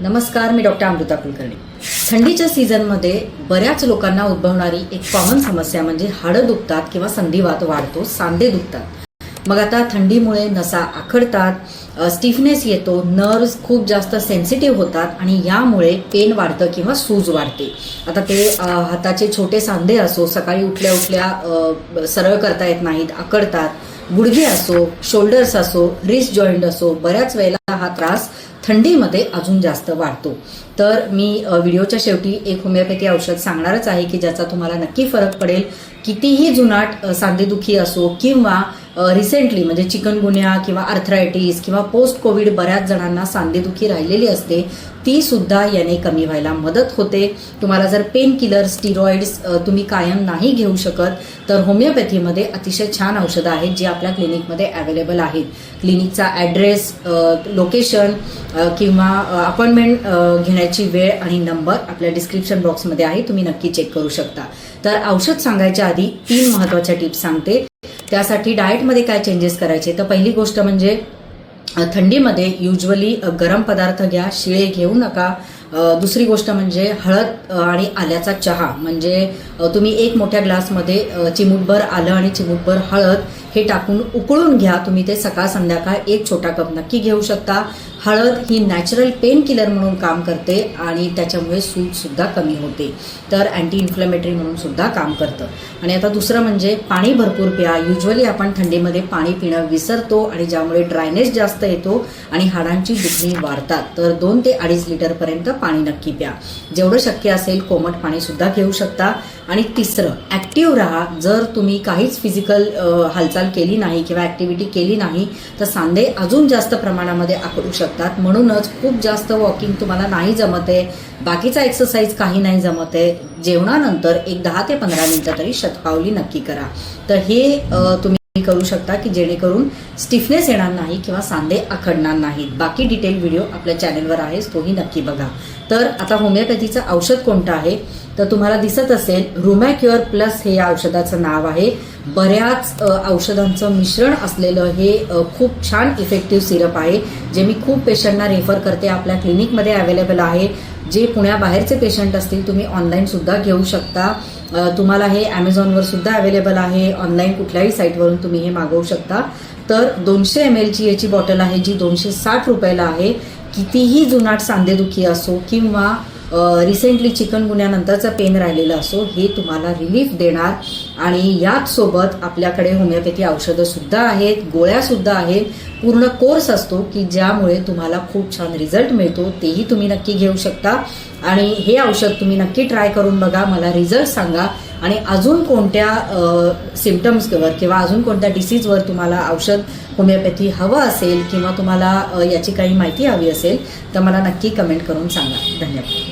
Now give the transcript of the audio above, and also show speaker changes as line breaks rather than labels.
नमस्कार, मी डॉक्टर अमृता कुलकर्णी। थंडीच्या सीझनमध्ये बऱ्याच लोकांना उद्भवणारी एक कॉमन समस्या म्हणजे हाडं दुखतात किंवा संधिवात वाढतो, सांधे दुखतात। मग आता थंडीमुळे नसा आखडतात, स्टिफनेस येतो, नर्व्स खूप जास्त सेन्सिटिव्ह होतात आणि यामुळे पेन वाढतं किंवा सूज वाढते। आता ते हाताचे छोटे सांधे असो, सकाळी उठल्या उठल्या सरळ करता येत नाहीत, आखडतात, गुडघे असो, शोल्डर्स असो, रिस्ट जॉईंट असो, बऱ्याच वेळेला हा त्रास थंडीमध्ये अजून जास्त वाढतो। तर मी व्हिडिओच्या शेवटी एक होमिओपॅथी औषध सांगणारच आहे की ज्याचा तुम्हाला नक्की फरक पडेल। कितीही जुनाट सांधेदुखी असो किंवा रिसेंटली म्हणजे चिकनगुन्या किंवा आर्थरायटिस किंवा पोस्ट कोविड बऱ्याच जणांना सांधेदुखी राहिलेली असते, ती सुद्धा याने कमी व्हायला मदत होते। तुम्हाला जर पेन किलर, स्टिरॉइड्स तुम्ही कायम नाही घेऊ शकत तर होमिओपॅथीमध्ये अतिशय छान औषधं आहेत जी आपल्या क्लिनिकमध्ये अवेलेबल आहेत। क्लिनिकचा ॲड्रेस, लोकेशन किंवा अपॉइंटमेंट घेण्याची वेळ आणि नंबर आपल्या डिस्क्रिप्शन बॉक्समध्ये आहे, तुम्ही नक्की चेक करू शकता। तर औषध सांगायच्या आधी 3 महत्त्वाच्या टिप्स सांगते। त्यासाठी डाएटमध्ये काय चेंजेस करायचे, तर पहिली गोष्ट म्हणजे थंडीमध्ये युजली गरम पदार्थ घ्या, शिळे घेऊ नका। दुसरी गोष्ट म्हणजे हळद आणि आल्याचा चहा, म्हणजे तुम्ही एक मोठ्या ग्लासमध्ये चिमूटभर आलं आणि चिमूटभर हळद हे टाकून उकळून घ्या। तुम्ही ते सकाळ संध्याकाळ एक छोटा कप नक्की घेऊ शकता। हळद ही नॅचरल पेन किलर म्हणून काम करते आणि त्याच्यामुळे सूज सुद्धा कमी होते, तर अँटी इन्फ्लेमेटरी म्हणून सुद्धा काम करतं। आणि आता दुसरं म्हणजे पाणी भरपूर प्या। युजली आपण थंडीमध्ये पाणी पिणं विसरतो आणि ज्यामुळे ड्रायनेस जास्त येतो आणि हाडांची दुखणी वाढतात, तर 2 ते 2.5 लिटरपर्यंत पाणी नक्की प्या। जेवढं शक्य असेल कोमट पाणी सुद्धा घेऊ शकता। आणि तिसरं, ॲक्टिव्ह राहा। जर तुम्ही काहीच फिजिकल हालचाल केली नाही किंवा ॲक्टिव्हिटी केली नाही तर सांधे अजून जास्त प्रमाणामध्ये आखडू शकतात। म्हणूनच खूप जास्त वॉकिंग तुम्हाला नाही जमत आहे, बाकीचा एक्सरसाइज काही नाही जमत आहे, जेवणानंतर एक 10 ते 15 मिनिटं तरी शतपावली नक्की करा। तर हे तुम्ही करू शकता की जेणेकरून स्टिफनेस येणार नाही किंवा सांधे आखडणार नाहीत। बाकी डिटेल व्हिडिओ आपल्या चॅनलवर आहे, तोही नक्की बघा। तर आता होमिओपॅथीचं औषध कोणतं आहे तर तुम्हाला दिसत असेल रुमॅक्युअर प्लस हे या औषधाचं नाव आहे। बऱ्याच औषधांचं मिश्रण असलेलं हे खूप छान इफेक्टिव्ह सिरप आहे, जे मी खूप पेशंटना रेफर करते। आपल्या क्लिनिकमध्ये अवेलेबल आहे। जे पुण्याबाहेरचे पेशंट असतील तुम्ही ऑनलाईन सुद्धा घेऊ शकता। तुम्हाला हे ॲमेझॉनवर सुद्धा अवेलेबल आहे, ऑनलाईन कुठल्याही साईटवरून तुम्ही हे मागवू शकता। तर 200 ml ची याची बॉटल आहे जी 260 रुपयाला आहे। कितीही जुनाट सांधेदुखी असो किंवा रिसेंटली चिकनगुन्यानंतरचं पेन राहिलेलं असो, हे तुम्हाला रिलीफ देणार। आणि याच सोबत आपल्याकडे होमिओपॅथी औषधं सुद्धा आहेत, गोळ्या सुद्धा आहेत, पूर्ण कोर्स असतो की ज्यामुळे तुम्हाला खूप छान रिझल्ट मिळतो, तेही तुम्ही नक्की घेऊ शकता। आणि हे औषध तुम्ही नक्की ट्राय करून बघा, मला रिझल्ट सांगा। आणि अजून कोणत्या सिम्पटम्सवर किंवा अजून कोणत्या डिसीजवर तुम्हाला औषध होमिओपॅथी हवं असेल किंवा तुम्हाला याची काही माहिती हवी असेल तर मला नक्की कमेंट करून सांगा। धन्यवाद।